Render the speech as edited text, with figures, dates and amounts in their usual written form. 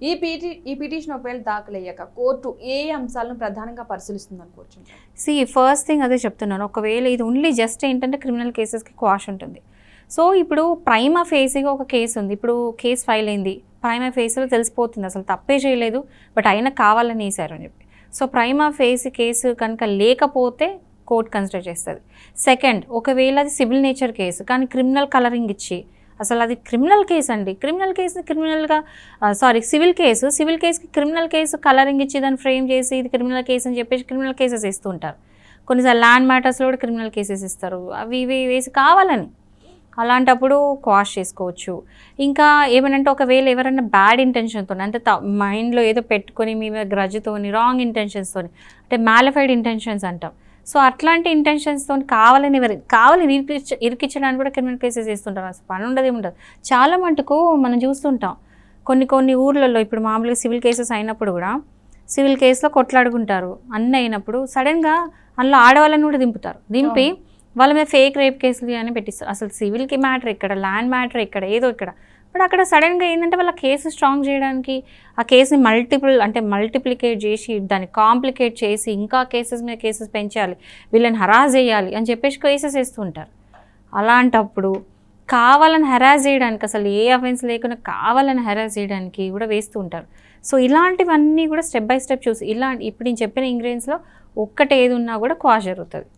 ఈ పిటిషన్ ఒకవేళ దాఖలయ్యాక కోర్టు ఏ అంశాలను ప్రధానంగా పరిశీలిస్తుంది అనుకోవచ్చు? ఫస్ట్ థింగ్ అదే చెప్తున్నాను, ఒకవేళ ఇది ఓన్లీ జస్ట్ ఏంటంటే క్రిమినల్ కేసెస్కి క్వాష్ ఉంటుంది. సో ఇప్పుడు ప్రైమా ఫేసీగా ఒక కేసు ఉంది, ఇప్పుడు కేసు ఫైల్ అయింది, ప్రైమా ఫేసీలో తెలిసిపోతుంది అసలు తప్పే చేయలేదు బట్ అయినా కావాలని వేశారు అని చెప్పి. సో ప్రైమా ఫేసీ కేసు కనుక లేకపోతే కోర్టు కన్సిడర్ చేస్తుంది. సెకండ్, ఒకవేళ అది సివిల్ నేచర్ కేసు కానీ క్రిమినల్ కలరింగ్ ఇచ్చి, అసలు అది క్రిమినల్ కేసు అండి, క్రిమినల్ కేసుని క్రిమినల్గా సివిల్ కేసుకి క్రిమినల్ కేసు కలరింగ్ ఇచ్చి దాన్ని ఫ్రేమ్ చేసి ఇది క్రిమినల్ కేసు అని చెప్పేసి క్రిమినల్ కేసెస్ ఇస్తూ ఉంటారు. కొన్నిసార్లు ల్యాండ్ మ్యాటర్స్లో కూడా క్రిమినల్ కేసెస్ ఇస్తారు, అవి ఇవి వేసి కావాలని. అలాంటప్పుడు క్వాష్ చేసుకోవచ్చు. ఇంకా ఏమనంటే ఒకవేళ ఎవరైనా బ్యాడ్ ఇంటెన్షన్తో అంటే మైండ్లో ఏదో పెట్టుకొని మీ మీద గ్రజ్తోని రాంగ్ ఇంటెన్షన్స్తో అంటే మ్యాలిఫైడ్ ఇంటెన్షన్స్ అంటాం. సో అట్లాంటి ఇంటెన్షన్స్తో కావాలని ఇరికించడానికి కూడా క్రిమినల్ కేసెస్ వేస్తుంటారు. అసలు పని ఉండదు ఏముండదు. చాలా మటుకు మనం చూస్తుంటాం కొన్ని ఊర్లలో. ఇప్పుడు మామూలుగా సివిల్ కేసెస్ అయినప్పుడు కూడా సివిల్ కేసులో కొట్లాడుకుంటారు అన్నీ అయినప్పుడు సడన్గా అందులో ఆడవాళ్ళని కూడా దింపి వాళ్ళ మీద ఫేక్ రేప్ కేసులు అని పెట్టిస్తారు. అసలు సివిల్కి మ్యాటర్ ఇక్కడ, ల్యాండ్ మ్యాటర్ ఇక్కడ, ఏదో ఇక్కడ. బట్ అక్కడ సడన్గా ఏంటంటే వాళ్ళ కేసు స్ట్రాంగ్ చేయడానికి ఆ కేసుని మల్టిప్లికేట్ చేసి దాన్ని కాంప్లికేట్ చేసి ఇంకా కేసెస్ మీద కేసెస్ పెంచాలి, వీళ్ళని హరాస్ చేయాలి అని చెప్పేసి కేసెస్ వేస్తుంటారు. అలాంటప్పుడు కావాలని హెరాస్ చేయడానికి, అసలు ఏ అఫెన్స్ లేకుండా కావాలని హెరాస్ చేయడానికి కూడా వేస్తూ ఉంటారు. సో ఇలాంటివన్నీ కూడా స్టెప్ బై స్టెప్ చూసి ఇప్పుడు నేను చెప్పిన ఇంగ్రీడియంట్స్లో ఒక్కటి ఏది ఉన్నా కూడా క్వాష్ జరుగుతుంది.